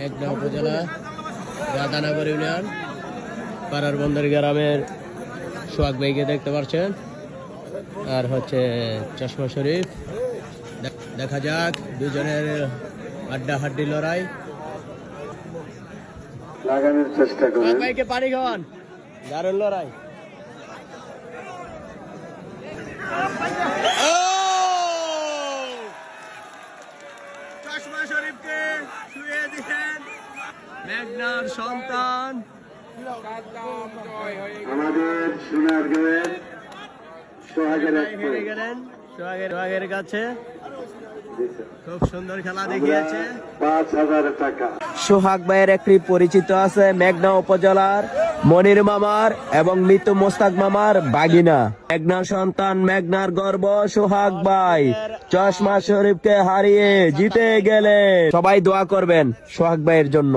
মেঘনা উপজেলা রাধানগর ইউনিয়ন পাড়ার বন্দর গ্রামের সোহাগ ভাইকে দেখতে পাচ্ছেন। আর হচ্ছে চশমা শরীফ। দেখা যাক দুজনের আড্ডা হাড্ডি লড়াই। লাগানোর চেষ্টা করেন। সোহাগ ভাইকে পানি খাওয়ান, দারুণ লড়াই। চশমা শরীফকে শুয়ে দিলেন মেঘনার সন্তান। আমাদের সোনারগাঁয়ের সোহাগের হেরে গেলেন সোহাগের কাছে। খুব সুন্দর খেলা দেখিয়েছে। 5,000 টাকা। সোহাগ ভাইয়ের একটি পরিচিত আছে মেঘনা উপজেলার মনির মামার এবং মৃত মোস্তাক মামার বাগিনা। মেঘনা সন্তান, মেঘনার গর্ব সোহাগ ভাই চশমা শরীফকে হারিয়ে জিতে গেলেন। সবাই দোয়া করবেন সোহাগ ভাইয়ের জন্য।